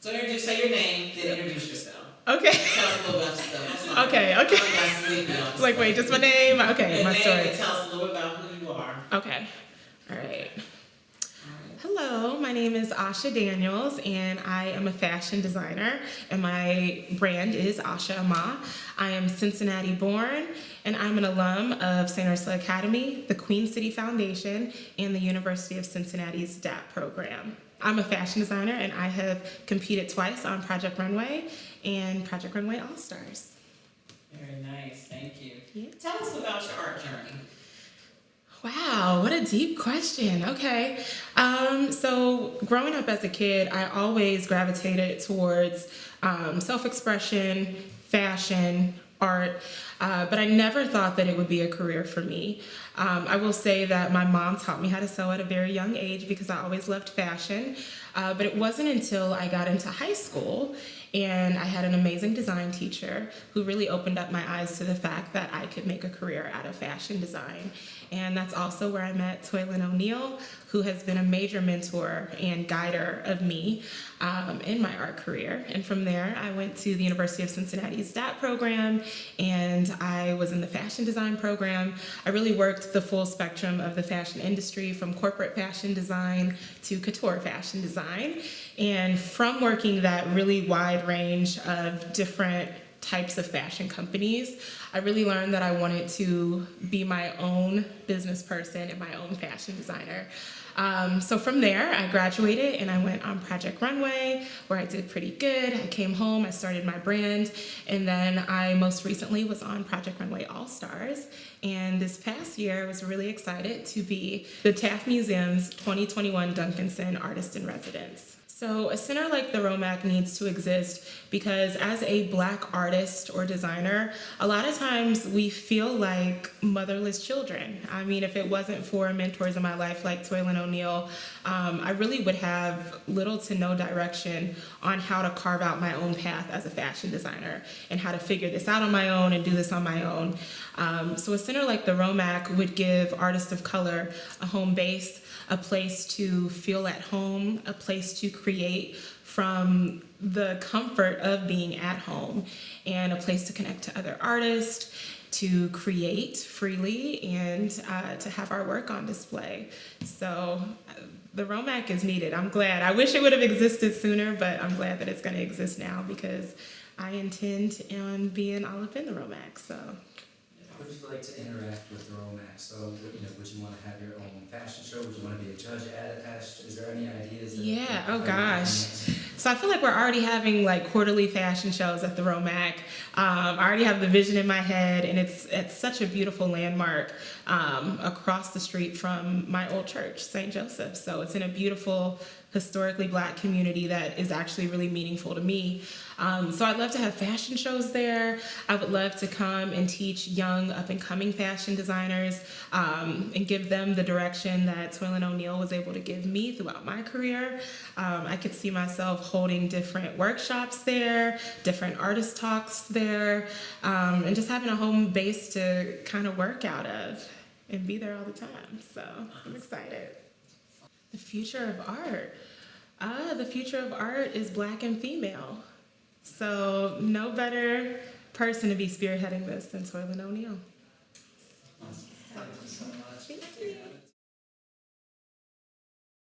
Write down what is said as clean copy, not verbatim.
So introduce, say your name, then introduce yourself. Okay. Tell us a little about yourself. Okay. Like, wait, just my name? Okay, and my story. And tell us a little about who you are. Okay. All right. Hello, my name is Asha Daniels, and I am a fashion designer, and my brand is Asha Ma. I am Cincinnati born, and I'm an alum of St. Ursula Academy, the Queen City Foundation, and the University of Cincinnati's DAP program. I'm a fashion designer, and I have competed twice on Project Runway and Project Runway All-Stars. Very nice, thank you. Yeah. Tell us about your art journey. Wow, what a deep question. Okay. So growing up as a kid, I always gravitated towards self-expression, fashion, art, but I never thought that it would be a career for me. I will say that my mom taught me how to sew at a very young age because I always loved fashion, but it wasn't until I got into high school and I had an amazing design teacher who really opened up my eyes to the fact that I could make a career out of fashion design. And that's also where I met Toylin O'Neill, who has been a major mentor and guider of me in my art career. And from there, I went to the University of Cincinnati's DAP program, and I was in the fashion design program. I really worked the full spectrum of the fashion industry, from corporate fashion design to couture fashion design. And from working that really wide range of different types of fashion companies, I really learned that I wanted to be my own business person and my own fashion designer. So from there, I graduated and I went on Project Runway, where I did pretty good. I came home, I started my brand, and then I most recently was on Project Runway All-Stars. And this past year, I was really excited to be the Taft Museum's 2021 Duncanson Artist in Residence. So a center like the ROMAC needs to exist because as a Black artist or designer, a lot of times we feel like motherless children. I mean, if it wasn't for mentors in my life like Toylin O'Neill, I really would have little to no direction on how to carve out my own path as a fashion designer and how to figure this out on my own and do this on my own. So a center like the ROMAC would give artists of color a home base, a place to feel at home, a place to create from the comfort of being at home, and a place to connect to other artists, to create freely, and to have our work on display. So the ROMAC is needed. I'm glad. I wish it would have existed sooner, but I'm glad that it's going to exist now because I intend on being all up in the ROMAC. So. How would you like to interact with the ROMAC? So, would you want to have your own fashion show? Would you want to be a judge at a fashion? Is there any ideas? Yeah. Oh gosh. So I feel like we're already having like quarterly fashion shows at the ROMAC. I already have the vision in my head, and it's such a beautiful landmark across the street from my old church, St. Joseph. So it's in a beautiful, historically Black community that is actually really meaningful to me. So I'd love to have fashion shows there. I would love to come and teach young up-and-coming fashion designers and give them the direction that Toylin O'Neill was able to give me throughout my career. I could see myself holding different workshops there, different artist talks there, and just having a home base to kind of work out of and be there all the time. So I'm excited. The future of art. The future of art is Black and female. So no better person to be spearheading this than Toylin O'Neill. Awesome. Thank you so much. Thank you.